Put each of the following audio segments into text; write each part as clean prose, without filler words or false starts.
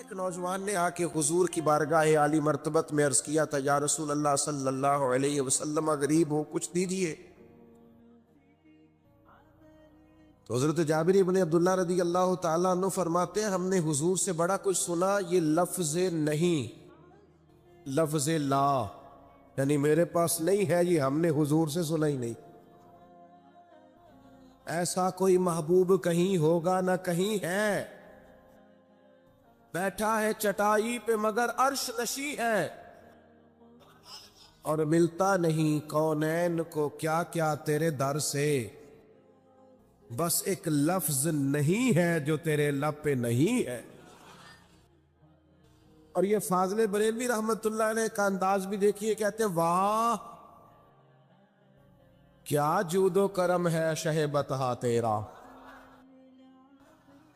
ایک نوجوان نے آ کے حضور کی بارگاہ عالی مرتبت میں عرض کیا تھا، یا رسول اللہ صلی اللہ علیہ وسلم، غریب ہوں، کچھ دیجیے۔ تو حضرت جابر بن عبداللہ رضی اللہ تعالیٰ عنہ فرماتے ہیں، ہم نے حضور سے بڑا کچھ سنا، یہ لفظ نہیں، لفظ لا، یعنی میرے پاس نہیں ہے، یہ ہم نے حضور سے سنا ہی نہیں۔ ایسا کوئی محبوب کہیں ہوگا نہ کہیں ہے، بیٹھا ہے چٹائی پہ مگر عرش نشی ہے، اور ملتا نہیں کونین کو کیا کیا تیرے در سے، بس ایک لفظ نہیں ہے جو تیرے لب پہ نہیں ہے۔ اور یہ فاضل بریلوی رحمت اللہ علیہ کا انداز بھی دیکھیے، کہتے ہیں واہ کیا جود و کرم ہے شہ بتہا تیرا۔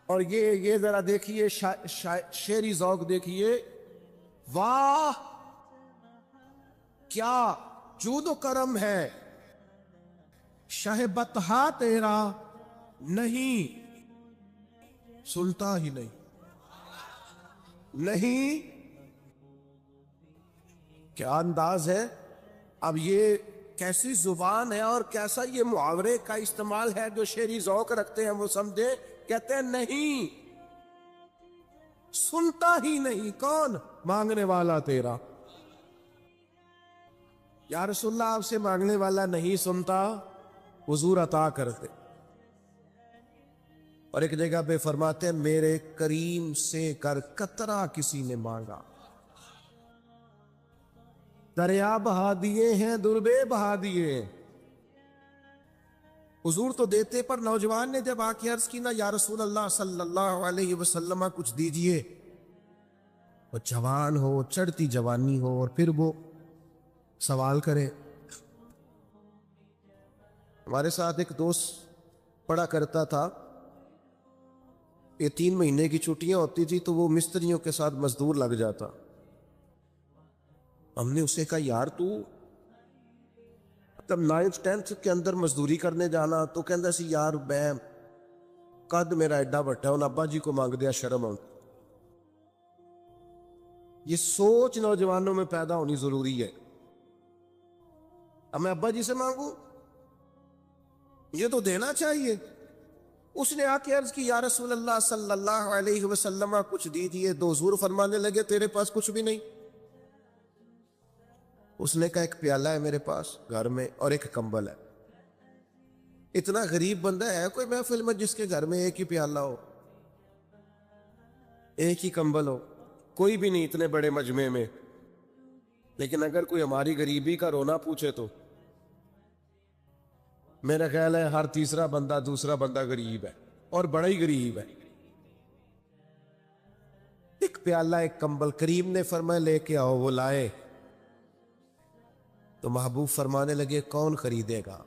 اور یہ ذرا دیکھیے شعری ذوق دیکھیے، واہ کیا جود و کرم ہے شہ بتہا تیرا، نہیں سنتا ہی نہیں، نہیں، کیا انداز ہے۔ اب یہ کیسی زبان ہے اور کیسا یہ محاورے کا استعمال ہے، جو شعری ذوق رکھتے ہیں وہ سمجھے، کہتے ہیں نہیں سنتا ہی نہیں، کون؟ مانگنے والا تیرا۔ یا رسول اللہ آپ سے مانگنے والا نہیں سنتا، حضور عطا کرتے۔ اور ایک جگہ پہ فرماتے ہیں، میرے کریم سے کر قطرہ کسی نے مانگا، دریا بہا دیے ہیں دربے بہا دیے۔ حضور تو دیتے، پر نوجوان نے جب آ کے عرض کی نا، یا رسول اللہ صلی اللہ علیہ وسلم کچھ دیجئے، وہ جوان ہو، چڑھتی جوانی ہو، اور پھر وہ سوال کرے۔ ہمارے ساتھ ایک دوست پڑھا کرتا تھا، یہ 3 مہینے کی چھٹیاں ہوتی تھی تو وہ مستریوں کے ساتھ مزدور لگ جاتا۔ ہم نے اسے کہا، یار تو تب 9th 10th کے اندر مزدوری کرنے جانا، تو کہندا سی یار میں قد میرا ایڈا بٹا، ان ابا جی کو مانگ دیا شرم آؤں۔ یہ سوچ نوجوانوں میں پیدا ہونی ضروری ہے۔ اب میں ابا جی سے مانگوں، یہ تو دینا چاہیے۔ اس نے آ کے عرض کی، یا رسول اللہ صلی اللہ علیہ وسلم کچھ دیجئے، تو حضور فرمانے لگے، تیرے پاس کچھ بھی نہیں؟ اس نے کہا، ایک پیالہ ہے میرے پاس گھر میں اور ایک کمبل ہے۔ اتنا غریب بندہ ہے کوئی محفل میں جس کے گھر میں ایک ہی پیالہ ہو، ایک ہی کمبل ہو؟ کوئی بھی نہیں اتنے بڑے مجمع میں۔ لیکن اگر کوئی ہماری غریبی کا رونا پوچھے تو میرا خیال ہے ہر تیسرا بندہ دوسرا بندہ غریب ہے، اور بڑا ہی غریب ہے۔ ایک پیالہ ایک کمبل، کریم نے فرمایا لے کے آؤ، وہ لائے۔ تو محبوب فرمانے لگے، کون خریدے گا؟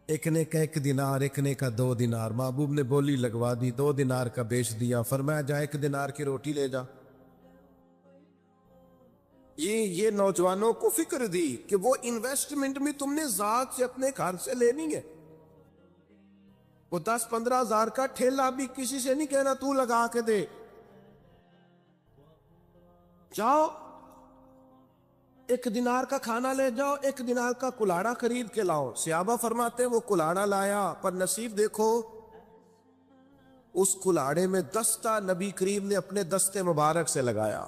ایک نے کہا 1 دینار، ایک نے کہا 2 دینار۔ محبوب نے بولی لگوا دی، 2 دینار کا بیچ دیا۔ فرمایا جا 1 دینار کی روٹی لے جا۔ یہ نوجوانوں کو فکر دی کہ وہ انویسٹمنٹ بھی تم نے ذات سے اپنے گھر سے لینی ہے۔ وہ 10-15 ہزار کا ٹھیلا بھی کسی سے نہیں کہنا تو لگا کے دے، جاؤ 1 دینار کا کھانا لے جاؤ، 1 دینار کا کلاڑا خرید کے لاؤ۔ صحابہ فرماتے ہیں وہ کلاڑا لایا، پر نصیب دیکھو اس کلاڑے میں دستہ نبی کریم نے اپنے دستے مبارک سے لگایا۔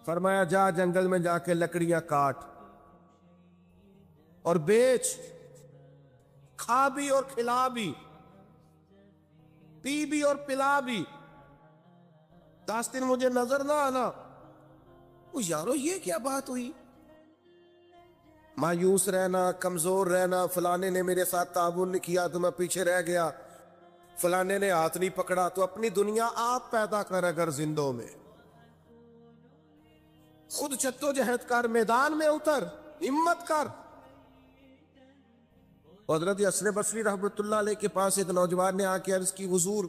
فرمایا جا جنگل میں جا کے لکڑیاں کاٹ اور بیچ، کھا بھی اور کھلا بھی، پی بھی اور پلا بھی، 10 دن مجھے نظر نہ آنا۔ یارو یہ کیا بات ہوئی؟ مایوس رہنا، کمزور رہنا، فلانے نے میرے ساتھ تعاون نہیں کیا تو میں پیچھے رہ گیا، فلانے نے ہاتھ نہیں پکڑا، تو اپنی دنیا آپ پیدا کر، اگر زندوں میں خود جدوجہد کر، میدان میں اتر، ہمت کر۔ حضرت حسن بصری رحمت اللہ علیہ کے پاس ایک نوجوان نے آ کے عرض کی، حضور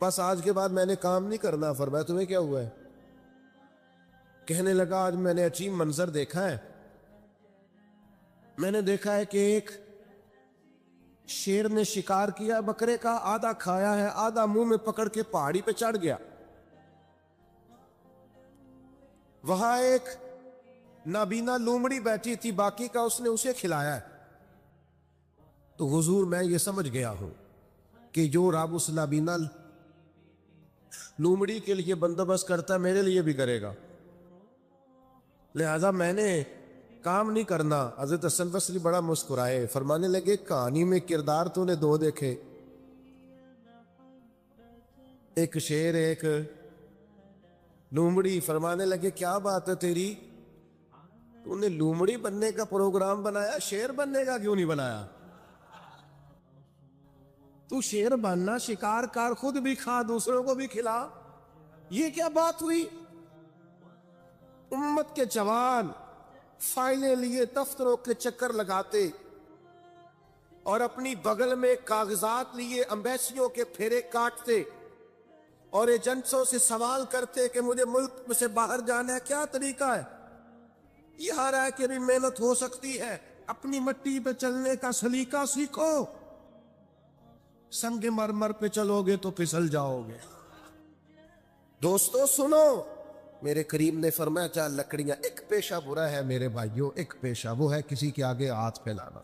بس آج کے بعد میں نے کام نہیں کرنا۔ فرمایا تمہیں کیا ہوا ہے؟ کہنے لگا، آج میں نے عجیب منظر دیکھا ہے، میں نے دیکھا ہے کہ ایک شیر نے شکار کیا بکرے کا، آدھا کھایا ہے، آدھا منہ میں پکڑ کے پہاڑی پہ چڑھ گیا۔ وہاں ایک نابینا لومڑی بیٹھی تھی، باقی کا اس نے اسے کھلایا ہے۔ تو حضور میں یہ سمجھ گیا ہوں کہ جو رب اس نابینا لومڑی کے لیے بندوبست کرتا ہے میرے لیے بھی کرے گا، لہذا میں نے کام نہیں کرنا۔ حضرت حسن بصری بڑا مسکرائے، فرمانے لگے کہانی میں کردار تو نے دو دیکھے، ایک شیر ایک لومڑی۔ فرمانے لگے کیا بات ہے تیری، تو نے لومڑی بننے کا پروگرام بنایا، شیر بننے کا کیوں نہیں بنایا؟ تو شیر بننا، شکار کر، خود بھی کھا دوسروں کو بھی کھلا، یہ کیا بات ہوئی؟ امت کے جوان فائلیں لیے دفتروں کے چکر لگاتے اور اپنی بغل میں کاغذات لیے امبیسیوں کے پھیرے کاٹتے اور ایجنٹوں سے سوال کرتے کہ مجھے ملک سے باہر جانا ہے، کیا طریقہ ہے؟ یہاں رہ کے بھی محنت ہو سکتی ہے، اپنی مٹی پہ چلنے کا سلیقہ سیکھو، سنگ مرمر پہ چلو گے تو پھسل جاؤ گے۔ دوستو سنو، میرے کریم نے فرمایا چاہے لکڑیاں، ایک پیشہ برا ہے میرے بھائیوں، ایک پیشہ، وہ ہے کسی کے آگے ہاتھ پھیلانا۔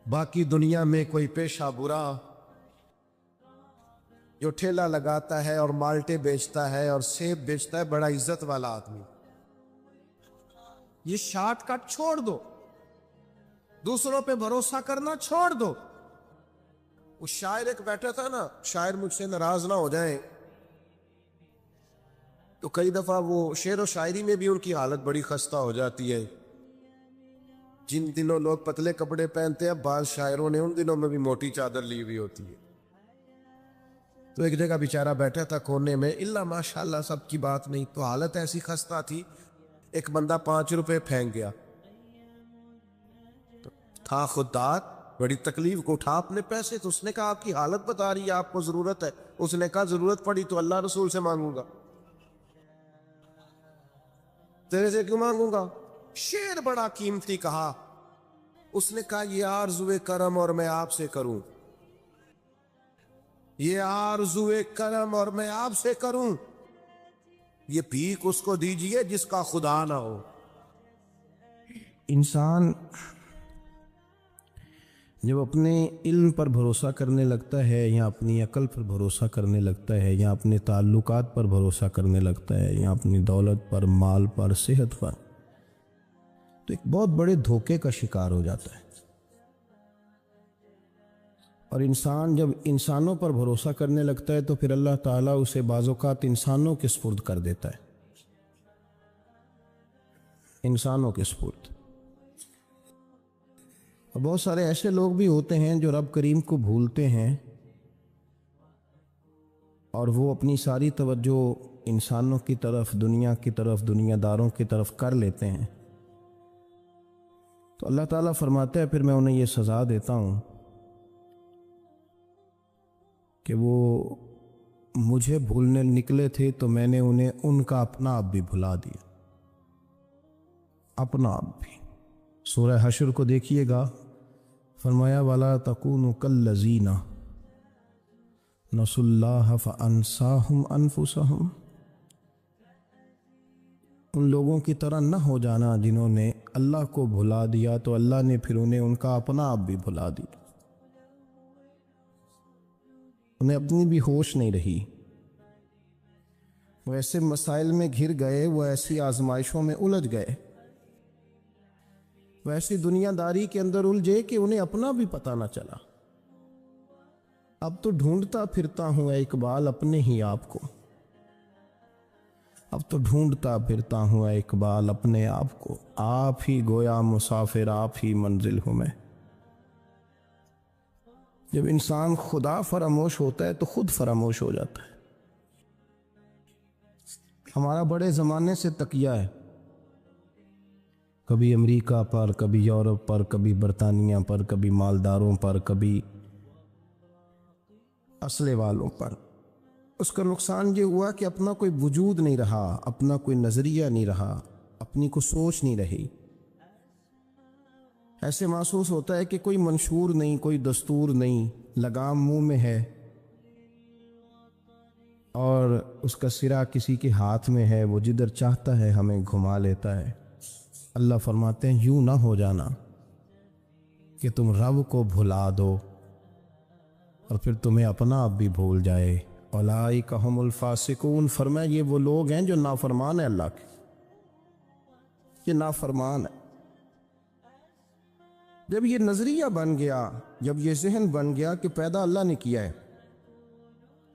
باقی دنیا میں کوئی پیشہ برا جو ٹھیلا لگاتا ہے اور مالٹے بیچتا ہے اور سیب بیچتا ہے، بڑا عزت والا آدمی، یہ شارٹ کٹ چھوڑ دو، دوسروں پہ بھروسہ کرنا چھوڑ دو۔ وہ شاعر ایک بیٹھا تھا نا، شاعر مجھ سے ناراض نہ ہو جائیں، تو کئی دفعہ وہ شعر و شاعری میں بھی ان کی حالت بڑی خستہ ہو جاتی ہے۔ جن دنوں لوگ پتلے کپڑے پہنتے ہیں، بعض شاعروں نے ان دنوں میں بھی موٹی چادر لی ہوئی ہوتی ہے۔ تو ایک جگہ بیچارہ بیٹھا تھا کونے میں، اللہ ماشاءاللہ سب کی بات نہیں، تو حالت ایسی خستہ تھی، ایک بندہ 5 روپے پھینک گیا، تو تھا خوددار، بڑی تکلیف کو اٹھا اپنے پیسے، تو اس نے کہا آپ کی حالت بتا رہی ہے، آپ کو ضرورت ہے۔ اس نے کہا ضرورت پڑی تو اللہ رسول سے مانگوں گا، تیرے سے کیوں مانگوں گا؟ شعر بڑا قیمتی کہا، اس نے کہا یہ آرزوئے کرم اور میں آپ سے کروں، یہ آرزوئے کرم اور میں آپ سے کروں، یہ بھیک اس کو دیجئے جس کا خدا نہ ہو۔ انسان جب اپنے علم پر بھروسہ کرنے لگتا ہے، یا اپنی عقل پر بھروسہ کرنے لگتا ہے، یا اپنے تعلقات پر بھروسہ کرنے لگتا ہے، یا اپنی دولت پر، مال پر، صحت پر، تو ایک بہت بڑے دھوکے کا شکار ہو جاتا ہے۔ اور انسان جب انسانوں پر بھروسہ کرنے لگتا ہے تو پھر اللہ تعالیٰ اسے بعض اوقات انسانوں کے سپرد کر دیتا ہے، انسانوں کے سپرد۔ اور بہت سارے ایسے لوگ بھی ہوتے ہیں جو رب کریم کو بھولتے ہیں اور وہ اپنی ساری توجہ انسانوں کی طرف، دنیا کی طرف، دنیا داروں کی طرف کر لیتے ہیں، تو اللہ تعالیٰ فرماتا ہے پھر میں انہیں یہ سزا دیتا ہوں کہ وہ مجھے بھولنے نکلے تھے تو میں نے انہیں ان کا اپنا آپ بھی بھلا دیا، اپنا آپ بھی۔ سورہ حشر کو دیکھیے گا، فرمایا وَلَا تَكُونُوا كَالَّذِينَ نَسُوا اللَّهَ فَأَنسَاهُمْ أَنفُسَهُمْ، ان لوگوں کی طرح نہ ہو جانا جنہوں نے اللہ کو بھلا دیا تو اللہ نے پھر انہیں ان کا اپنا آپ بھی بھلا دیا، انہیں اپنی بھی ہوش نہیں رہی، وہ ایسے مسائل میں گھر گئے، وہ ایسی آزمائشوں میں الجھ گئے، وہ ایسی دنیا داری کے اندر الجھے کہ انہیں اپنا بھی پتہ نہ چلا۔ اب تو ڈھونڈتا پھرتا ہوں اے اقبال اپنے ہی آپ کو، اب تو ڈھونڈتا پھرتا ہوں اے اقبال اپنے آپ کو، آپ ہی گویا مسافر، آپ ہی منزل ہوں میں۔ جب انسان خدا فراموش ہوتا ہے تو خود فراموش ہو جاتا ہے۔ ہمارا بڑے زمانے سے تکیہ ہے، کبھی امریکہ پر، کبھی یورپ پر، کبھی برطانیہ پر، کبھی مالداروں پر، کبھی اسلحے والوں پر۔ اس کا نقصان یہ ہوا کہ اپنا کوئی وجود نہیں رہا، اپنا کوئی نظریہ نہیں رہا، اپنی کوئی سوچ نہیں رہی۔ ایسے محسوس ہوتا ہے کہ کوئی منشور نہیں، کوئی دستور نہیں، لگام منہ میں ہے اور اس کا سرا کسی کے ہاتھ میں ہے، وہ جدھر چاہتا ہے ہمیں گھما لیتا ہے۔ اللہ فرماتے ہیں یوں نہ ہو جانا کہ تم رب کو بھلا دو اور پھر تمہیں اپنا آپ بھی بھول جائے۔ اولئک ھم الفاسقون، فرمایا یہ وہ لوگ ہیں جو نافرمان ہیں اللہ کے، یہ نافرمان ہے۔ جب یہ نظریہ بن گیا، جب یہ ذہن بن گیا کہ پیدا اللہ نے کیا ہے،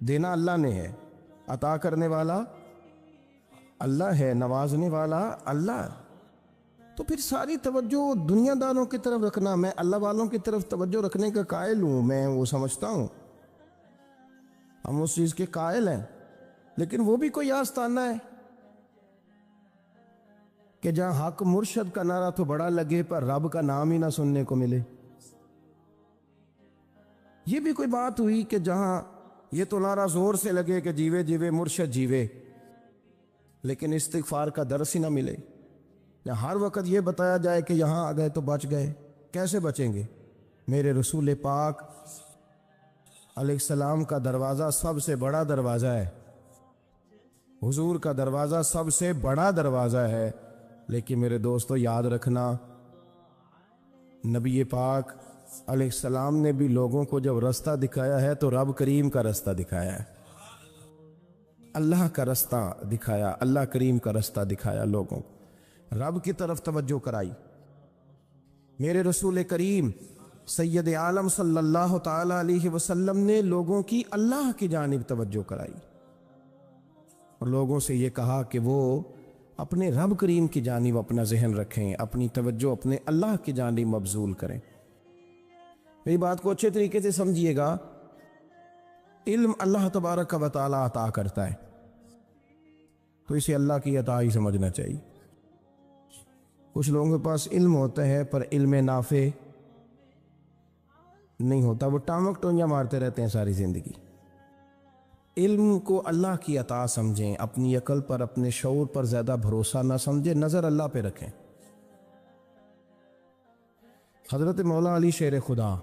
دینا اللہ نے ہے، عطا کرنے والا اللہ ہے، نوازنے والا اللہ ہے، تو پھر ساری توجہ دنیا داروں کی طرف رکھنا، میں اللہ والوں کی طرف توجہ رکھنے کا قائل ہوں، میں وہ سمجھتا ہوں، ہم اس چیز کے قائل ہیں، لیکن وہ بھی کوئی آستانہ ہے کہ جہاں حق مرشد کا نعرہ تو بڑا لگے پر رب کا نام ہی نہ سننے کو ملے۔ یہ بھی کوئی بات ہوئی کہ جہاں یہ تو نعرہ زور سے لگے کہ جیوے جیوے مرشد جیوے، لیکن استغفار کا درس ہی نہ ملے، یا ہر وقت یہ بتایا جائے کہ یہاں آ گئے تو بچ گئے۔ کیسے بچیں گے؟ میرے رسول پاک علیہ السلام کا دروازہ سب سے بڑا دروازہ ہے، حضور کا دروازہ سب سے بڑا دروازہ ہے، لیکن میرے دوستو یاد رکھنا، نبی پاک علیہ السلام نے بھی لوگوں کو جب رستہ دکھایا ہے تو رب کریم کا رستہ دکھایا ہے، اللہ کا رستہ دکھایا، اللہ کریم کا رستہ دکھایا، لوگوں کو رب کی طرف توجہ کرائی۔ میرے رسول کریم سید عالم صلی اللہ تعالی علیہ وسلم نے لوگوں کی اللہ کی جانب توجہ کرائی اور لوگوں سے یہ کہا کہ وہ اپنے رب کریم کی جانب اپنا ذہن رکھیں، اپنی توجہ اپنے اللہ کی جانب مبذول کریں۔ میری بات کو اچھے طریقے سے سمجھیے گا، علم اللہ تبارک و تعالی عطا کرتا ہے تو اسے اللہ کی عطا ہی سمجھنا چاہیے۔ کچھ لوگوں کے پاس علم ہوتا ہے پر علم نافع نہیں ہوتا، وہ ٹامک ٹونجا مارتے رہتے ہیں ساری زندگی۔ علم کو اللہ کی عطا سمجھیں، اپنی عقل پر، اپنے شعور پر زیادہ بھروسہ نہ سمجھیں، نظر اللہ پہ رکھیں۔ حضرت مولا علی شیر خدا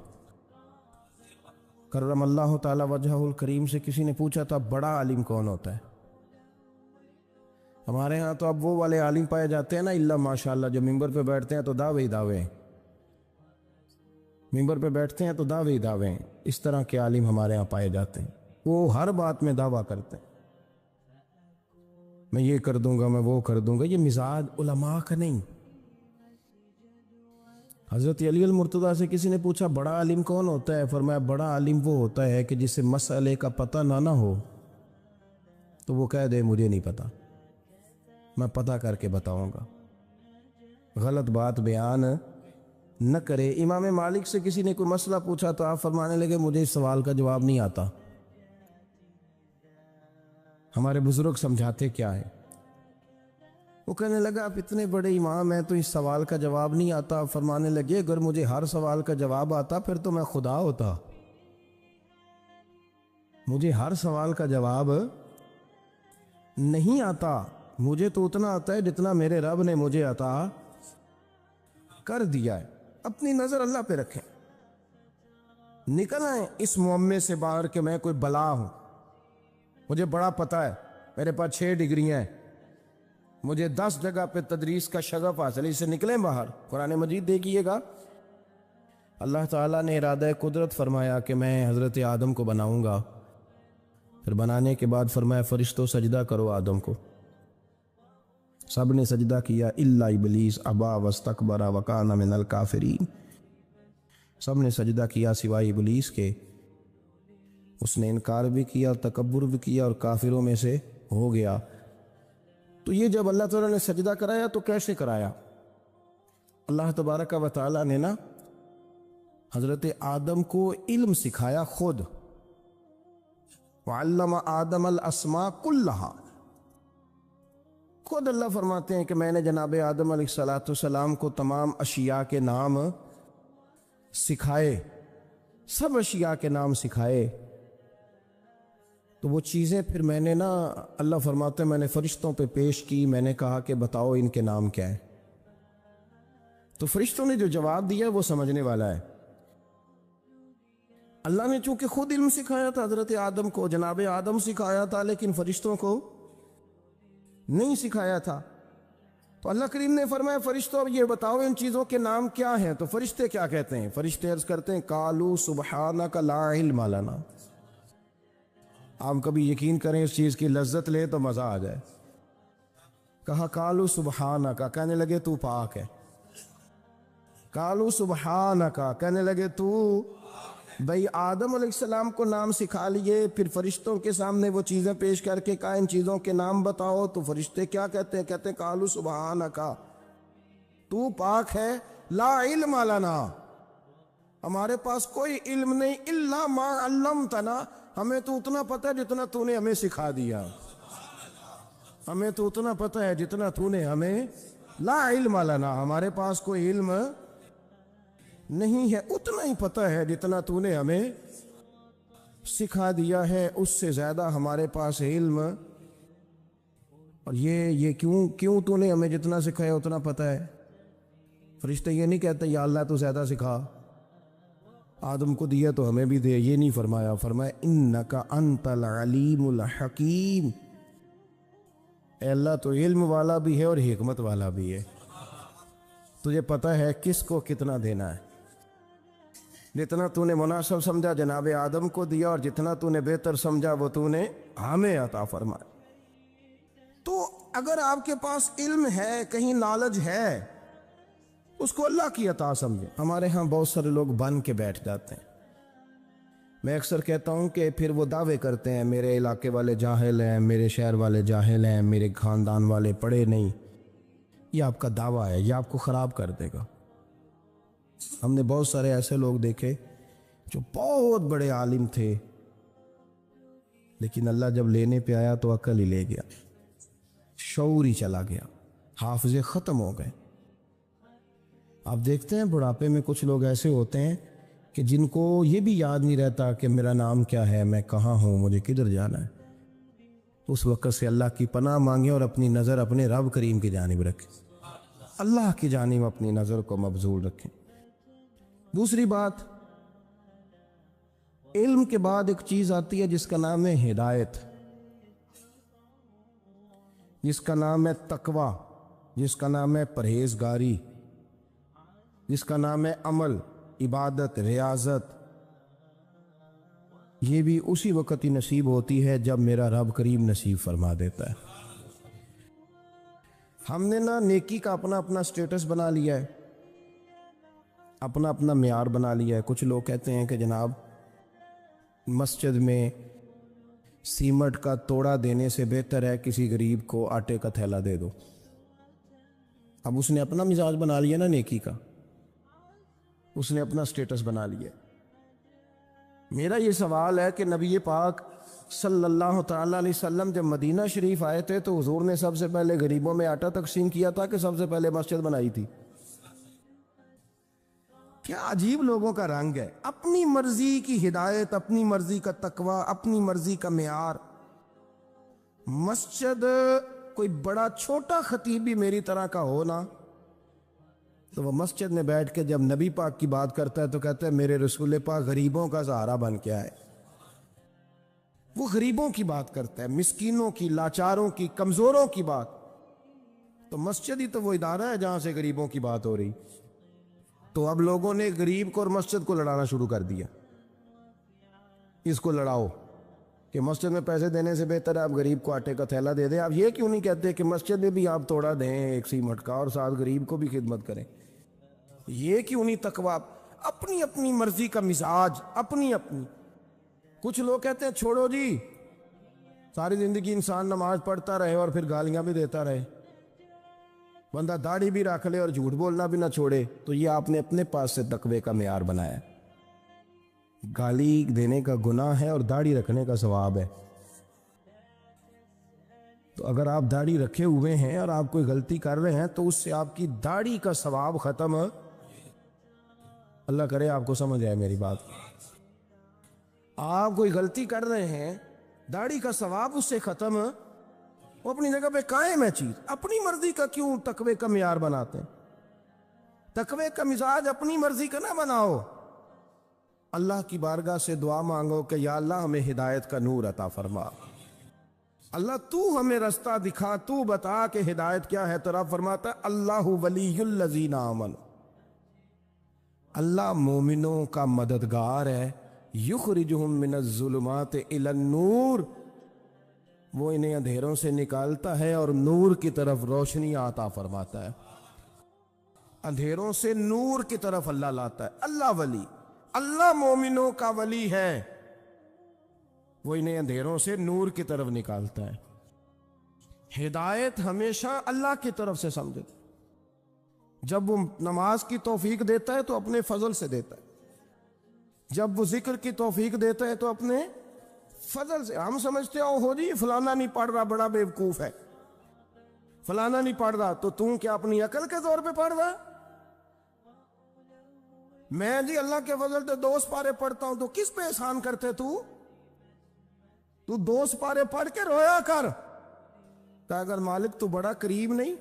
کرم اللہ تعالی وجہہ الکریم سے کسی نے پوچھا تھا بڑا عالم کون ہوتا ہے؟ ہمارے ہاں تو اب وہ والے عالم پائے جاتے ہیں نا، اللہ ماشاءاللہ، جو ممبر پہ بیٹھتے ہیں تو دعوے ہی دعوے ہیں، ممبر پہ بیٹھتے ہیں تو دعوے ہی دعوے ہیں، اس طرح کے عالم ہمارے ہاں پائے جاتے ہیں، وہ ہر بات میں دعویٰ کرتے ہیں، میں یہ کر دوں گا، میں وہ کر دوں گا۔ یہ مزاج علماء کا نہیں۔ حضرت علی المرتضیٰ سے کسی نے پوچھا بڑا عالم کون ہوتا ہے؟ فرمایا بڑا عالم وہ ہوتا ہے کہ جسے مسئلے کا پتہ نہ ہو تو وہ کہہ دے مجھے نہیں پتا، میں پتہ کر کے بتاؤں گا، غلط بات بیان نہ کرے۔ امام مالک سے کسی نے کوئی مسئلہ پوچھا تو آپ فرمانے لگے مجھے اس سوال کا جواب نہیں آتا۔ ہمارے بزرگ سمجھاتے کیا ہے؟ وہ کہنے لگا آپ اتنے بڑے امام ہیں تو اس سوال کا جواب نہیں آتا۔ فرمانے لگے اگر مجھے ہر سوال کا جواب آتا پھر تو میں خدا ہوتا، مجھے ہر سوال کا جواب نہیں آتا، مجھے تو اتنا آتا ہے جتنا میرے رب نے مجھے عطا کر دیا ہے۔ اپنی نظر اللہ پہ رکھیں، نکل آئیں اس معمے سے باہر کہ میں کوئی بلا ہوں، مجھے بڑا پتہ ہے، میرے پاس 6 ڈگریاں ہیں، مجھے 10 جگہ پہ تدریس کا شغف حاصل ہے، اس سے نکلیں باہر۔ قرآن مجید دیکھیے گا، اللہ تعالیٰ نے ارادہ قدرت فرمایا کہ میں حضرت آدم کو بناؤں گا، پھر بنانے کے بعد فرمایا فرشتوں سجدہ کرو آدم کو، سب نے سجدہ کیا الا ابلیس ابا واستکبر وکان من الکافرین، سب نے سجدہ کیا سوائے ابلیس کے، اس نے انکار بھی کیا، تکبر بھی کیا اور کافروں میں سے ہو گیا۔ تو یہ جب اللہ تعالیٰ نے سجدہ کرایا تو کیسے کرایا؟ اللہ تبارک و تعالیٰ نے نا حضرت آدم کو علم سکھایا خود، وعلم آدم الاسماء کلہا، خود اللہ فرماتے ہیں کہ میں نے جناب آدم علیہ السلام کو تمام اشیاء کے نام سکھائے، سب اشیاء کے نام سکھائے۔ تو وہ چیزیں پھر میں نے نا، اللہ فرماتے ہیں میں نے فرشتوں پہ پیش کی، میں نے کہا کہ بتاؤ ان کے نام کیا ہے۔ تو فرشتوں نے جو جواب دیا وہ سمجھنے والا ہے. اللہ نے چونکہ خود علم سکھایا تھا حضرت آدم کو، جناب آدم سکھایا تھا، لیکن فرشتوں کو نہیں سکھایا تھا. تو اللہ کریم نے فرمایا فرشتوں اب یہ بتاؤ ان چیزوں کے نام کیا ہیں. تو فرشتے کیا کہتے ہیں؟ فرشتے عرض کرتے ہیں قالوا سبحانک لا علم لنا. آپ کبھی یقین کریں اس چیز کی لذت لیں تو مزہ آ جائے. کہا قالوا سبحانک، کہنے لگے تو پاک ہے. قالوا سبحانک، کہنے لگے تو بھئی آدم علیہ السلام کو نام سکھا لیے، پھر فرشتوں کے سامنے وہ چیزیں پیش کر کے کہا ان چیزوں کے نام بتاؤ. تو فرشتے کیا کہتے ہیں؟ کہتے ہیں قالوا سبحانک، تو پاک ہے، لا علم لنا، ہمارے پاس کوئی علم نہیں، الا ما علمتنا، ہمیں تو اتنا پتہ ہے جتنا تو نے ہمیں سکھا دیا. ہمیں تو اتنا پتہ ہے جتنا تو نے ہمیں، لا علم لنا، ہمارے پاس کوئی علم نہیں ہے، اتنا ہی پتہ ہے جتنا تو نے ہمیں سکھا دیا ہے، اس سے زیادہ ہمارے پاس علم. اور یہ کیوں تو نے ہمیں جتنا سکھایا اتنا پتہ ہے؟ فرشتے یہ نہیں کہتے یا اللہ تو زیادہ سکھا، آدم کو دیا تو ہمیں بھی دے. یہ نہیں فرمایا، فرمایا انک انت العلیم الحکیم، اے اللہ تو علم والا بھی ہے اور حکمت والا بھی ہے، تجھے پتہ ہے کس کو کتنا دینا ہے. جتنا تو نے مناسب سمجھا جناب آدم کو دیا، اور جتنا تو نے بہتر سمجھا وہ تو نے ہمیں عطا فرمایا. تو اگر آپ کے پاس علم ہے، کہیں نالج ہے، اس کو اللہ کی عطا سمجھیں. ہمارے ہاں بہت سارے لوگ بن کے بیٹھ جاتے ہیں. میں اکثر کہتا ہوں کہ پھر وہ دعوے کرتے ہیں میرے علاقے والے جاہل ہیں، میرے شہر والے جاہل ہیں، میرے خاندان والے پڑھے نہیں. یہ آپ کا دعویٰ ہے، یہ آپ کو خراب کر دے گا. ہم نے بہت سارے ایسے لوگ دیکھے جو بہت بڑے عالم تھے، لیکن اللہ جب لینے پہ آیا تو عقل ہی لے گیا، شعور ہی چلا گیا، حافظے ختم ہو گئے. آپ دیکھتے ہیں بڑھاپے میں کچھ لوگ ایسے ہوتے ہیں کہ جن کو یہ بھی یاد نہیں رہتا کہ میرا نام کیا ہے، میں کہاں ہوں، مجھے کدھر جانا ہے. اس وقت سے اللہ کی پناہ مانگیں اور اپنی نظر اپنے رب کریم کی جانب رکھیں، اللہ کی جانب اپنی نظر کو مبذول رکھیں. دوسری بات، علم کے بعد ایک چیز آتی ہے جس کا نام ہے ہدایت، جس کا نام ہے تقوی، جس کا نام ہے پرہیزگاری، جس کا نام ہے عمل، عبادت، ریاضت. یہ بھی اسی وقت ہی نصیب ہوتی ہے جب میرا رب کریم نصیب فرما دیتا ہے. ہم نے نا نیکی کا اپنا اپنا سٹیٹس بنا لیا ہے، اپنا اپنا معیار بنا لیا ہے. کچھ لوگ کہتے ہیں کہ جناب مسجد میں سیمٹ کا توڑا دینے سے بہتر ہے کسی غریب کو آٹے کا تھیلا دے دو. اب اس نے اپنا مزاج بنا لیا نا نیکی کا، اس نے اپنا سٹیٹس بنا لیا. میرا یہ سوال ہے کہ نبی پاک صلی اللہ تعالیٰ علیہ وسلم جب مدینہ شریف آئے تھے تو حضور نے سب سے پہلے غریبوں میں آٹا تقسیم کیا تھا کہ سب سے پہلے مسجد بنائی تھی؟ کیا عجیب لوگوں کا رنگ ہے، اپنی مرضی کی ہدایت، اپنی مرضی کا تقوی، اپنی مرضی کا معیار. مسجد کوئی بڑا چھوٹا خطیب بھی میری طرح کا ہو نا، تو وہ مسجد میں بیٹھ کے جب نبی پاک کی بات کرتا ہے تو کہتا ہے میرے رسول پاک غریبوں کا سہارا بن کے آئے. وہ غریبوں کی بات کرتا ہے، مسکینوں کی، لاچاروں کی، کمزوروں کی بات. تو مسجد ہی تو وہ ادارہ ہے جہاں سے غریبوں کی بات ہو رہی. تو اب لوگوں نے غریب کو اور مسجد کو لڑانا شروع کر دیا. اس کو لڑاؤ کہ مسجد میں پیسے دینے سے بہتر ہے آپ غریب کو آٹے کا تھیلا دے دیں. آپ یہ کیوں نہیں کہتے کہ مسجد میں بھی آپ توڑا دیں ایک سیمٹ کا اور ساتھ غریب کو بھی خدمت کریں؟ یہ کیوں نہیں تقویٰ؟ اپنی اپنی مرضی کا مزاج، اپنی اپنی. کچھ لوگ کہتے ہیں چھوڑو جی، ساری زندگی انسان نماز پڑھتا رہے اور پھر گالیاں بھی دیتا رہے، بندہ داڑھی بھی رکھ لے اور جھوٹ بولنا بھی نہ چھوڑے. تو یہ آپ نے اپنے پاس سے تقوی کا معیار بنایا. گالی دینے کا گناہ ہے اور داڑھی رکھنے کا ثواب ہے. تو اگر آپ داڑھی رکھے ہوئے ہیں اور آپ کوئی غلطی کر رہے ہیں تو اس سے آپ کی داڑھی کا ثواب ختم. اللہ کرے آپ کو سمجھ آئے میری بات. آپ کوئی غلطی کر رہے ہیں، داڑھی کا ثواب اس سے ختم. وہ اپنی جگہ پہ قائم ہے چیز. اپنی مرضی کا کیوں تقوی کا معیار بناتے ہیں؟ تقوی کا مزاج اپنی مرضی کا نہ بناؤ، اللہ کی بارگاہ سے دعا مانگو کہ یا اللہ ہمیں ہدایت کا نور عطا فرما، اللہ تو ہمیں رستہ دکھا، تو بتا کہ ہدایت کیا ہے۔ تو رب فرماتا ہے اللہ ولی الذین آمنوا، اللہ مومنوں کا مددگار ہے، یخرجہم من الظلمات الی النور، وہ انہیں اندھیروں سے نکالتا ہے اور نور کی طرف روشنی عطا فرماتا ہے، اندھیروں سے نور کی طرف اللہ لاتا ہے۔ اللہ ولی، اللہ مومنوں کا ولی ہے، وہ انہیں اندھیروں سے نور کی طرف نکالتا ہے۔ ہدایت ہمیشہ اللہ کی طرف سے سمجھے، جب وہ نماز کی توفیق دیتا ہے تو اپنے فضل سے دیتا ہے، جب وہ ذکر کی توفیق دیتا ہے تو اپنے فضل سے۔ ہم سمجھتے ہو جی فلانا نہیں پڑھ رہا بڑا بیوقوف ہے، فلانا نہیں پڑھ رہا، تو تم کیا اپنی عقل کے طور پہ پڑھ رہا؟ میں جی اللہ کے فضل سے 2 سپارے پڑھتا ہوں، تو کس پہ احسان کرتے تو 2 سپارے پڑھ کے رویا کر، کہ اگر مالک تو بڑا قریب نہیں؟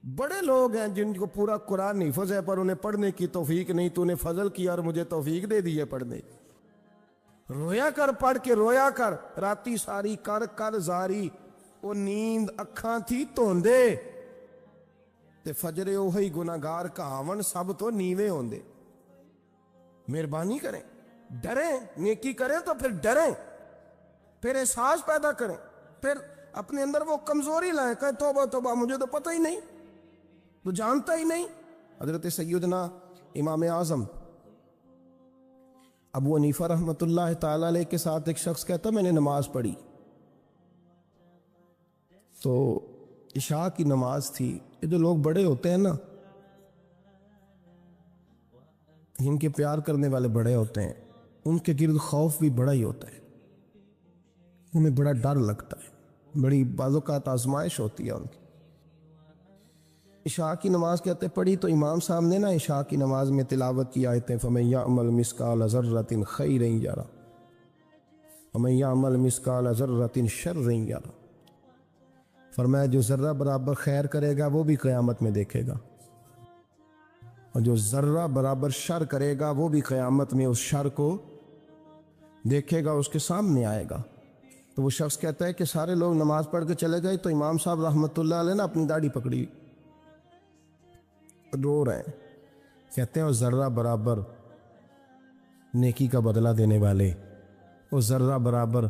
بڑے لوگ ہیں جن کو پورا قرآن حفظ ہے پر انہیں پڑھنے کی توفیق نہیں، تو انہیں فضل کیا اور مجھے توفیق دے دی ہے پڑھنے۔ رویا کر، پڑھ کے رویا کر، راتی ساری کر زاری، وہ نیند اکھاں تھی توندے تے فجرے اوہی گناہگار کہاون سب تو نیوے ہوندے۔ مہربانی کریں، ڈریں، نیکی کریں تو پھر ڈریں، پھر احساس پیدا کریں، پھر اپنے اندر وہ کمزوری لائیں کہ توبہ توبہ مجھے تو پتہ ہی نہیں، تو جانتا ہی نہیں۔ حضرت سیدنا امام اعظم ابو حنیفہ رحمۃ اللہ تعالی علیہ کے ساتھ ایک شخص کہتا میں نے نماز پڑھی، تو عشاء کی نماز تھی۔ یہ جو لوگ بڑے ہوتے ہیں نا، جن کے پیار کرنے والے بڑے ہوتے ہیں، ان کے گرد خوف بھی بڑا ہی ہوتا ہے، انہیں بڑا ڈر لگتا ہے، بڑی بعض اوقات آزمائش ہوتی ہے ان کی۔ عشاء کی نماز کہتے پڑھی تو امام صاحب نے نا عشاء کی نماز میں تلاوت کی آیتیں فَمَن يَعْمَلْ مِثْقَالَ ذَرَّةٍ خَيْرًا يَرَهُ وَمَن يَعْمَلْ مِثْقَالَ ذَرَّةٍ شَرًّا يَرَهُ، فرمایا جو ذرہ برابر خیر کرے گا وہ بھی قیامت میں دیکھے گا، اور جو ذرہ برابر شر کرے گا وہ بھی قیامت میں اس شر کو دیکھے گا، اس کے سامنے آئے گا۔ تو وہ شخص کہتا ہے کہ سارے لوگ نماز پڑھ کے چلے گئے تو امام صاحب رحمۃ اللہ علیہ نے اپنی داڑھی پکڑی، رو رہے ہیں، کہتے ہیں وہ ذرہ برابر نیکی کا بدلہ دینے والے، وہ ذرہ برابر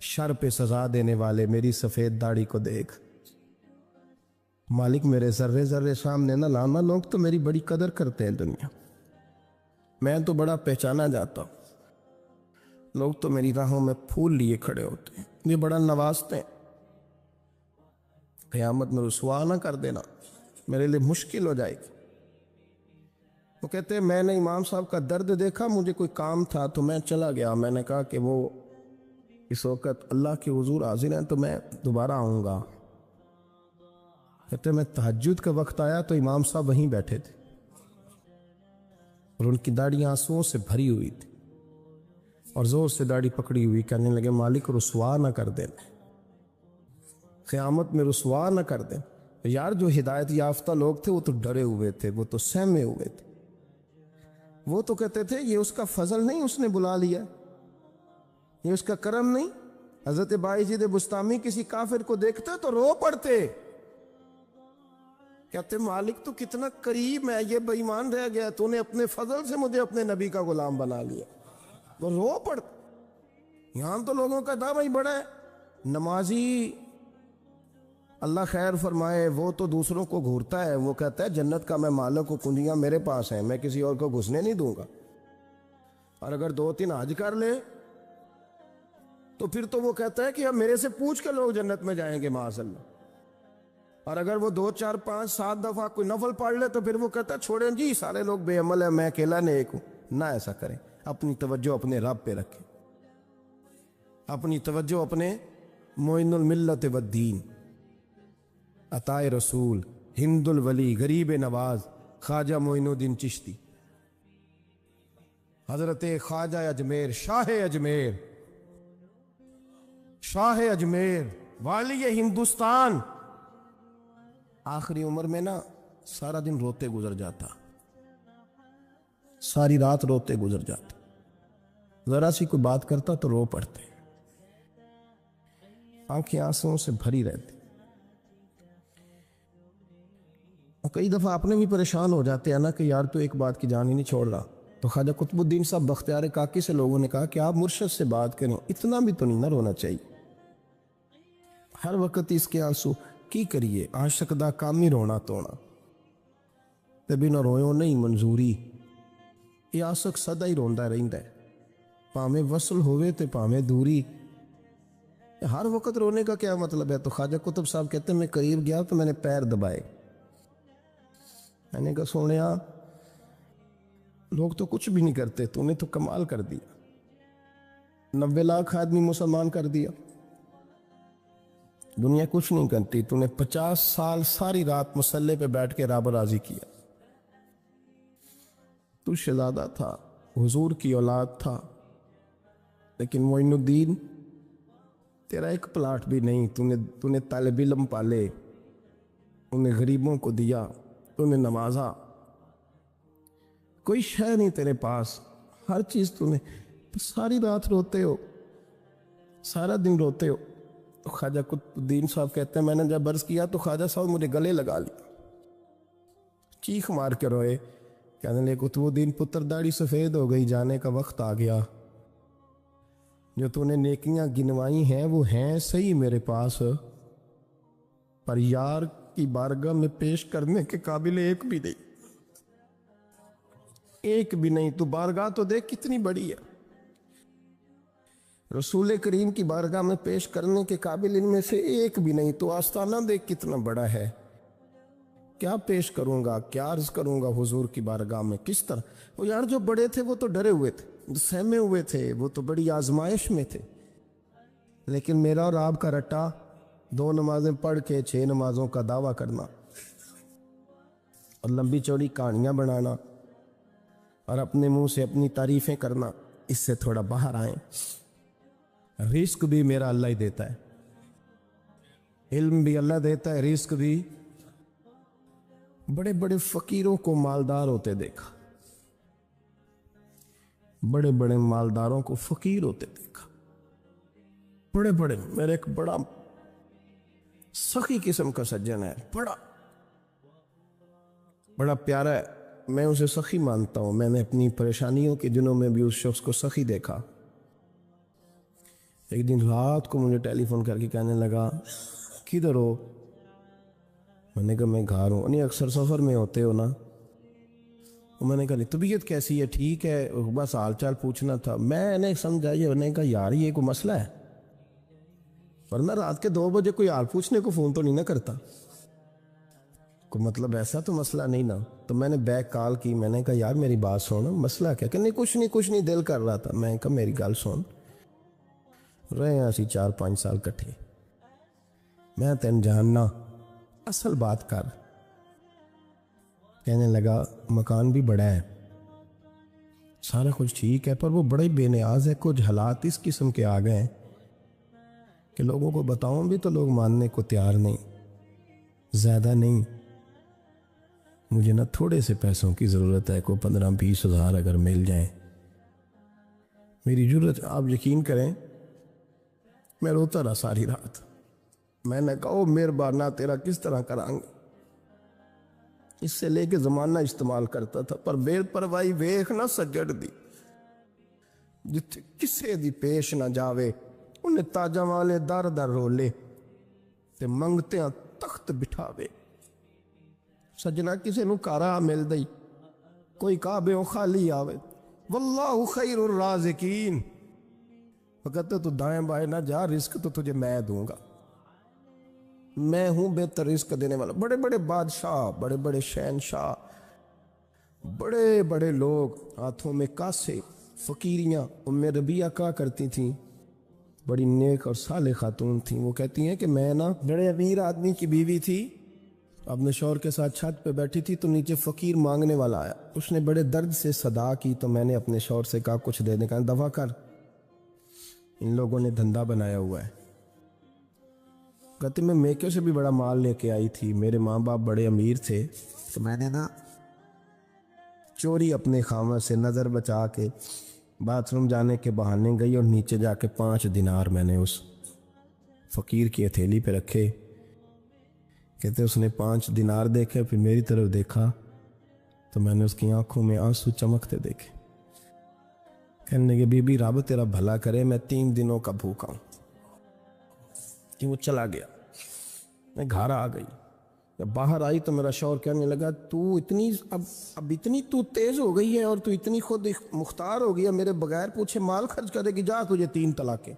شر پہ سزا دینے والے میری سفید داڑھی کو دیکھ، مالک میرے ذرے ذرے سامنے نہ لانا، لوگ تو میری بڑی قدر کرتے ہیں دنیا، میں تو بڑا پہچانا جاتا ہوں، لوگ تو میری راہوں میں پھول لیے کھڑے ہوتے ہیں، یہ بڑا نوازتے ہیں، قیامت میں رسوا نہ کر دینا، میرے لیے مشکل ہو جائے گی۔ وہ کہتے ہیں میں نے امام صاحب کا درد دیکھا، مجھے کوئی کام تھا تو میں چلا گیا، میں نے کہا کہ وہ اس وقت اللہ کے حضور حاضر ہیں تو میں دوبارہ آؤں گا۔ کہتے ہیں میں تہجد کا وقت آیا تو امام صاحب وہیں بیٹھے تھے اور ان کی داڑھی آنسوؤں سے بھری ہوئی تھی اور زور سے داڑھی پکڑی ہوئی، کہنے لگے مالک رسوا نہ کر دیں، قیامت میں رسوا نہ کر دیں۔ یار جو ہدایت یافتہ لوگ تھے وہ تو ڈرے ہوئے تھے، وہ تو سہمے ہوئے تھے، وہ تو کہتے تھے یہ اس کا فضل نہیں، اس نے بلا لیا، یہ اس کا کرم نہیں۔ حضرت بایزید بسطامی کسی کافر کو دیکھتے تو رو پڑتے، کہتے مالک تو کتنا قریب ہے، یہ بے ایمان رہ گیا، تو نے اپنے فضل سے مجھے اپنے نبی کا غلام بنا لیا، وہ رو پڑتے۔ یہاں تو لوگوں کا دعویٰ ہی بڑا ہے، نمازی اللہ خیر فرمائے وہ تو دوسروں کو گھورتا ہے، وہ کہتا ہے جنت کا میں مالک ہوں، کنجیاں میرے پاس ہیں، میں کسی اور کو گھسنے نہیں دوں گا، اور اگر 2-3 حج کر لے تو پھر تو وہ کہتا ہے کہ اب میرے سے پوچھ کے لوگ جنت میں جائیں گے معاذ اللہ، اور اگر وہ 2 4 5 7 دفعہ کوئی نفل پڑھ لے تو پھر وہ کہتا ہے چھوڑیں جی سارے لوگ بے عمل ہیں، میں اکیلا نیک ہوں۔ نہ ایسا کریں، اپنی توجہ اپنے رب پہ رکھیں، اپنی توجہ اپنے معین الملت والدین، عطا رسول، ہند الولی، غریب نواز، خواجہ معین الدین چشتی، حضرت خواجہ اجمیر، شاہ اجمیر، شاہ اجمیر، والی ہندوستان۔ آخری عمر میں نا سارا دن روتے گزر جاتا، ساری رات روتے گزر جاتا، ذرا سی کوئی بات کرتا تو رو پڑتے، آنکھیں آنسوں سے بھری رہتی۔ اور کئی دفعہ اپنے بھی پریشان ہو جاتے ہیں نا کہ یار تو ایک بات کی جان ہی نہیں چھوڑ رہا۔ تو خواجہ قطب الدین صاحب بختیار کاکی سے لوگوں نے کہا کہ آپ مرشد سے بات کریں، اتنا بھی تو نہیں نہ رونا چاہیے، ہر وقت اس کے آنسو کی کریے، عاشق دا کام ہی رونا تونا، تے بنا رویوں نہیں منظوری، یہ عاشق سدا ہی روندا رہندا ہے، پاویں وصل ہوئے تے پاویں دوری۔ ہر وقت رونے کا کیا مطلب ہے؟ تو خواجہ قطب صاحب کہتے ہیں میں قریب گیا تو میں نے پیر دبائے، میں نے کہا سونیا لوگ تو کچھ بھی نہیں کرتے، تو نے تو کمال کر دیا، 90 لاکھ آدمی مسلمان کر دیا، دنیا کچھ نہیں کرتی، تو نے 50 سال ساری رات مسلح پہ بیٹھ کے رب راضی کیا، تو شہزادہ تھا، حضور کی اولاد تھا، لیکن معین الدین تیرا ایک پلاٹ بھی نہیں، تو نے طالب علم پالے، انہیں غریبوں کو دیا، تو نے نوازا، کوئی شے نہیں تیرے پاس، ہر چیز تو نے، ساری رات روتے ہو، سارا دن روتے ہو۔ تو خواجہ قطب الدین صاحب کہتے ہیں میں نے جب عرض کیا تو خواجہ صاحب مجھے گلے لگا لیا، چیخ مار کے روئے، کہنے لگے قطب الدین پتر داڑھی سفید ہو گئی، جانے کا وقت آ گیا، جو تو نے نیکیاں گنوائی ہیں وہ ہیں صحیح میرے پاس، پر یار کی بارگاہ میں پیش کرنے کے قابل ایک بھی نہیں، ایک بھی نہیں، تو بارگاہ تو دیکھ کتنی بڑی ہے، رسول کریم کی بارگاہ میں پیش کرنے کے قابل ان میں سے ایک بھی نہیں، تو آستانہ دیکھ کتنا بڑا ہے، کیا پیش کروں گا، کیا عرض کروں گا حضور کی بارگاہ میں، کس طرح؟ وہ یار جو بڑے تھے وہ تو ڈرے ہوئے تھے، سہمے ہوئے تھے، وہ تو بڑی آزمائش میں تھے، لیکن میرا اور آپ کا رٹا 2 نمازیں پڑھ کے 6 نمازوں کا دعویٰ کرنا اور لمبی چوڑی کہانیاں بنانا اور اپنے منہ سے اپنی تعریفیں کرنا، اس سے تھوڑا باہر آئیں۔ رزق بھی میرا اللہ ہی دیتا ہے، علم بھی اللہ دیتا ہے، رزق بھی۔ بڑے بڑے فقیروں کو مالدار ہوتے دیکھا، بڑے بڑے مالداروں کو فقیر ہوتے دیکھا، بڑے بڑے، میرے ایک بڑا سخی قسم کا سجن ہے، بڑا پیارا ہے، میں اسے سخی مانتا ہوں، میں نے اپنی پریشانیوں کے دنوں میں بھی اس شخص کو سخی دیکھا۔ ایک دن رات کو مجھے ٹیلی فون کر کے کہنے لگا کدھر ہو؟ میں نے کہا میں گھر ہوں۔ نہیں اکثر سفر میں ہوتے ہو نا؟ میں نے کہا نہیں، طبیعت کیسی ہے؟ ٹھیک ہے، بس حال چال پوچھنا تھا۔ میں نے سمجھا یہ، میں نے کہا یار یہ کوئی مسئلہ ہے، ورنہ رات کے 2 بجے کوئی حال پوچھنے کو فون تو نہیں نہ کرتا، کوئی مطلب ایسا تو مسئلہ نہیں نا؟ تو میں نے بیک کال کی، میں نے کہا یار میری بات سن، مسئلہ کیا؟ کہ نہیں کچھ نہیں دل کر رہا تھا۔ میں نے کہا میری گل سن، رہے ہیں اسی 4-5 سال کٹھے، میں تین جاننا، اصل بات کر۔ کہنے لگا مکان بھی بڑا ہے، سارا کچھ ٹھیک ہے، پر وہ بڑا ہی بے نیاز ہے، کچھ حالات اس قسم کے آ گئے ہیں کہ لوگوں کو بتاؤں بھی تو لوگ ماننے کو تیار نہیں، زیادہ نہیں، مجھے نا تھوڑے سے پیسوں کی ضرورت ہے، کوئی 15-20 ہزار اگر مل جائیں، میری ضرورت۔ آپ یقین کریں میں روتا رہا ساری رات۔ میں نے کہا او مہربانہ تیرا کس طرح کرانگے، اس سے لے کے زمانہ استعمال کرتا تھا، پر بے پرواہی ویخ نہ سجڑ دی، جتھے کسے دی پیش نہ جاوے، انہیں تاجاں والے در در رولے تے منگتیاں تخت بٹھاوے۔ سجنا کسے نو کارا مل دئی، کوئی کعبے خالی آوے، واللہ خیر الرازقین، وقت تو دائیں بائیں نہ جا، رزق تو تجھے میں دوں گا، میں ہوں بہتر رزق دینے والا۔ بڑے بڑے بادشاہ، بڑے بڑے شہنشاہ، بڑے بڑے لوگ، ہاتھوں میں کاسے، فقیریاں۔ ام ربیعہ کہا کرتی تھیں، بڑی نیک اور صالح خاتون تھیں، وہ کہتی ہیں کہ میں نا بڑے امیر آدمی کی بیوی تھی، اپنے شوہر کے ساتھ چھت پہ بیٹھی تھی تو نیچے فقیر مانگنے والا آیا، اس نے بڑے درد سے صدا کی تو میں نے اپنے شوہر سے کہا کچھ دے دیں، کہا دفع کر، ان لوگوں نے دھندا بنایا ہوا ہے، کہتی میں میکے سے بھی بڑا مال لے کے آئی تھی، میرے ماں باپ بڑے امیر تھے، تو میں نے نا چوری اپنے خامد سے نظر بچا کے باتھ روم جانے کے بہانے گئی اور نیچے جا کے 5 دینار میں نے اس فقیر کی ہتھیلی پہ رکھے۔ کہتے اس نے 5 دینار دیکھے، پھر میری طرف دیکھا تو میں نے اس کی آنکھوں میں آنسو چمکتے دیکھے۔ کہنے لگے بی بی رب تیرا بھلا کرے، میں 3 دنوں کا بھوکا ہوں۔ کہ وہ چلا گیا، میں گھر آ گئی۔ جب باہر آئی تو میرا شوہر کہنے لگا تو اتنی اب اتنی تو تیز ہو گئی ہے اور تو اتنی خود مختار ہو گئی ہے، میرے بغیر پوچھے مال خرچ کرے گی، جا تجھے 3 طلاقیں۔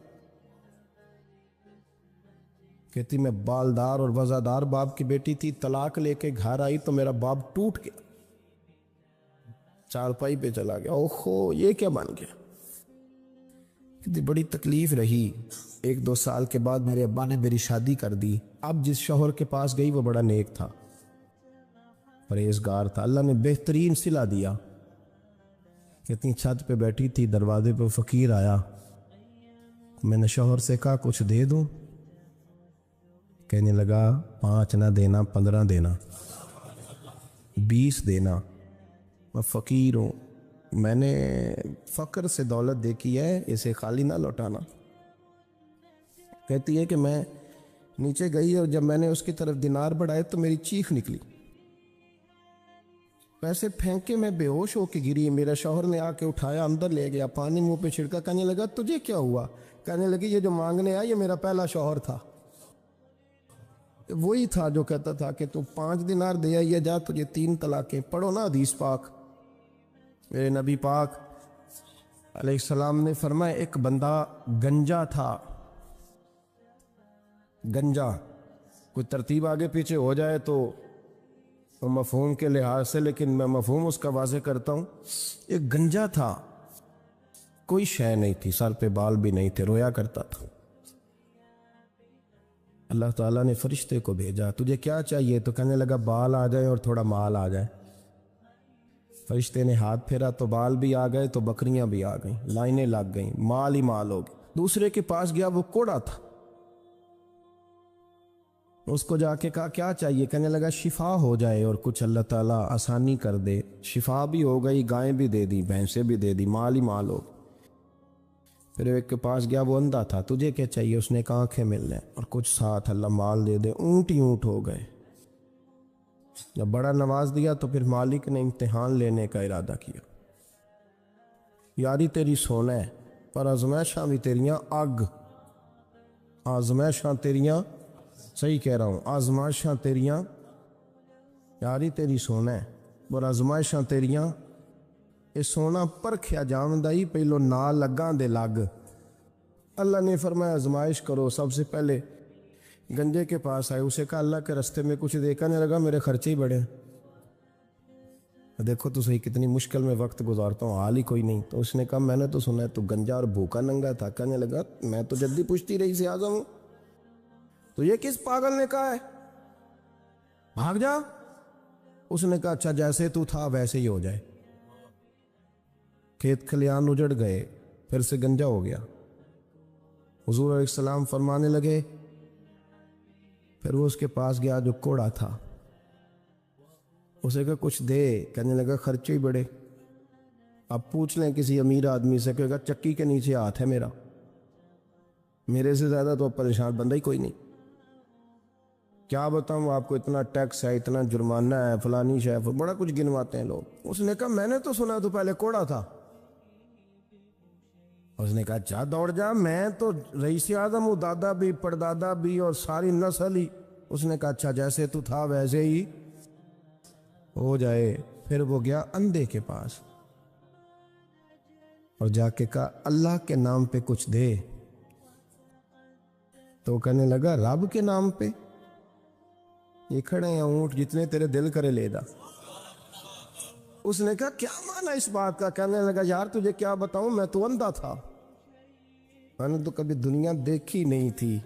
کہتی میں بالدار اور وزادار باپ کی بیٹی تھی، طلاق لے کے گھر آئی تو میرا باپ ٹوٹ گیا، چارپائی پہ چلا گیا۔ اوہو یہ کیا بن گیا؟ کہتی بڑی تکلیف رہی۔ 1-2 سال کے بعد میرے ابا نے میری شادی کر دی۔ اب جس شوہر کے پاس گئی وہ بڑا نیک تھا، پرہیزگار تھا، اللہ نے بہترین صلہ دیا۔ کہتی چھت پہ بیٹھی تھی، دروازے پہ فقیر آیا، میں نے شوہر سے کہا کچھ دے دوں؟ کہنے لگا 5 نہ دینا، 15 دینا، 20 دینا، میں فقیر ہوں، میں نے فقر سے دولت دیکھی ہے، اسے خالی نہ لوٹانا۔ کہتی ہے کہ میں نیچے گئی اور جب میں نے اس کی طرف دینار بڑھائے تو میری چیخ نکلی، پیسے پھینکے میں بے ہوش ہو کے گری۔ میرے شوہر نے آ کے اٹھایا، اندر لے گیا، پانی منہ پہ چھڑکا، کہنے لگا تجھے کیا ہوا؟ کہنے لگی یہ جو مانگنے آیا یہ میرا پہلا شوہر تھا، وہی تھا جو کہتا تھا کہ تو 5 دینار دے آئیے، جا تجھے 3 طلاقیں۔ پڑھو نا حدیث پاک، میرے نبی پاک علیہ السلام نے فرمایا ایک بندہ گنجا تھا، گنجا، کوئی ترتیب آگے پیچھے ہو جائے تو مفہوم کے لحاظ سے، لیکن میں مفہوم اس کا واضح کرتا ہوں۔ ایک گنجا تھا، کوئی شے نہیں تھی، سر پہ بال بھی نہیں تھے، رویا کرتا تھا۔ اللہ تعالیٰ نے فرشتے کو بھیجا، تجھے کیا چاہیے؟ تو کہنے لگا بال آ جائے اور تھوڑا مال آ جائے۔ فرشتے نے ہاتھ پھیرا تو بال بھی آ گئے، تو بکریاں بھی آ گئیں، لائنیں لگ گئیں، مال ہی مال ہو گئے۔ دوسرے کے پاس گیا، وہ کوڑا تھا، اس کو جا کے کہا کیا چاہیے؟ کہنے لگا شفا ہو جائے اور کچھ اللہ تعالیٰ آسانی کر دے۔ شفا بھی ہو گئی، گائیں بھی دے دی، بھینسیں بھی دے دی، مال ہی مال ہو گئے۔ پھر ایک کے پاس گیا، وہ اندھا تھا، تجھے کیا چاہیے؟ اس نے کہا آنکھیں مل لیں اور کچھ ساتھ اللہ مال دے دے۔ اونٹ ہی اونٹ ہو گئے۔ جب بڑا نواز دیا تو پھر مالک نے امتحان لینے کا ارادہ کیا، یاری تیری سونا ہے پر آزمائشاں بھی تیریاں اگ، آزمائشاں تیریاں، صحیح کہہ رہا ہوں، آزمائشاں تیریاں، یاری تیری سونا ہے پر آزمائشاں تیریاں، یہ سونا پرکھیا جان دائی پہلو نہ لگاں دے لگ۔ اللہ نے فرمایا آزمائش کرو۔ سب سے پہلے گنجے کے پاس آئے، اسے کہا اللہ کے رستے میں کچھ دیکھنے لگا، میرے خرچے ہی بڑے ہیں، دیکھو تو صحیح کتنی مشکل میں وقت گزارتا ہوں، حال ہی کوئی نہیں۔ تو اس نے کہا میں نے تو سنا ہے تو گنجا اور بھوکا ننگا تھا۔ کہنے لگا میں تو جدی پشتی رہی سے اعظم ہوں، تو یہ کس پاگل نے کہا ہے بھاگ جا؟ اس نے کہا اچھا جیسے تو تھا ویسے ہی ہو جائے۔ کھیت کھلیان اجڑ گئے، پھر سے گنجا ہو گیا۔ حضور علیہ السلام فرمانے لگے، پھر وہ اس کے پاس گیا جو کوڑا تھا، اسے کہا کچھ دے، کہنے لگا خرچے ہی بڑے۔ اب پوچھ لیں کسی امیر آدمی سے، کہے گا چکی کے نیچے ہاتھ ہے میرا، میرے سے زیادہ تو پریشان بندہ ہی کوئی نہیں۔ کیا بتاؤں آپ کو، اتنا ٹیکس ہے، اتنا جرمانہ ہے، فلانی شے، بڑا کچھ گنواتے ہیں لوگ۔ اس نے کہا میں نے تو سنا تو پہلے کوڑا تھا۔ اس نے کہا جا دوڑ جا، میں تو رئیس اعظم ہوں، دادا بھی پردادا بھی اور ساری نسل ہی۔ اس نے کہا اچھا جیسے تو تھا ویسے ہی ہو جائے۔ پھر وہ گیا اندھے کے پاس اور جا کے کہا اللہ کے نام پہ کچھ دے۔ تو کہنے لگا رب کے نام پہ؟ یہ کھڑے ہیں اونٹ، جتنے تیرے دل کرے لے دا۔ اس نے کہا کیا معنی اس بات کا؟ کہنے لگا یار تجھے کیا بتاؤں، میں تو اندھا تھا، میں نے تو کبھی دنیا دیکھی نہیں تھی،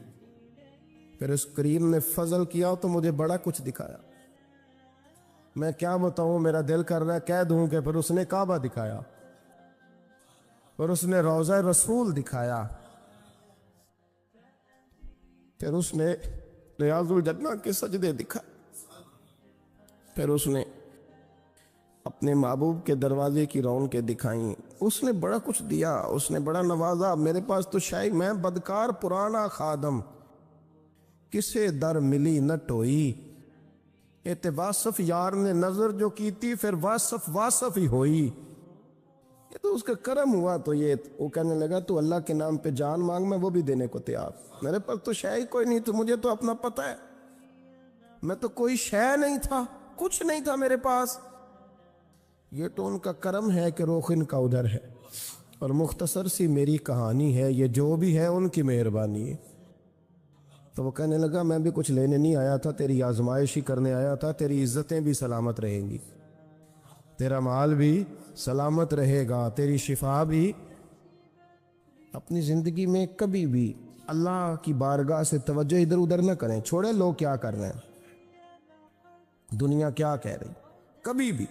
پھر اس کریم نے فضل کیا تو مجھے بڑا کچھ دکھایا۔ میں کیا بتاؤں، میرا دل کر رہا ہے کہہ دوں کہ پھر اس نے کعبہ دکھایا، پھر اس نے روضہ رسول دکھایا، پھر اس نے ریاض الجنہ کے سجدے دکھا. پھر اس نے اپنے محبوب کے دروازے کی رونقیں دکھائیں. اس نے بڑا کچھ دیا, اس نے بڑا نوازا. میرے پاس تو شاید میں بدکار پرانا خادم, کسے در ملی نہ ٹوئی. واصف یار نے نظر جو کی تھی, پھر واصف ہی ہوئی. یہ تو اس کا کرم ہوا. تو یہ وہ کہنے لگا تو اللہ کے نام پہ جان مانگ, میں وہ بھی دینے کو تیار. میرے پاس تو شے کوئی نہیں, تو مجھے تو اپنا پتہ ہے, میں تو کوئی شے نہیں تھا, کچھ نہیں تھا میرے پاس. یہ تو ان کا کرم ہے کہ رخ ان کا ادھر ہے. اور مختصر سی میری کہانی ہے, یہ جو بھی ہے ان کی مہربانی ہے. تو وہ کہنے لگا میں بھی کچھ لینے نہیں آیا تھا, تیری آزمائش ہی کرنے آیا تھا. تیری عزتیں بھی سلامت رہیں گی, تیرا مال بھی سلامت رہے گا, تیری شفا بھی. اپنی زندگی میں کبھی بھی اللہ کی بارگاہ سے توجہ ادھر ادھر نہ کریں. چھوڑے لوگ کیا کر رہے ہیں, دنیا کیا کہہ رہی, کبھی بھی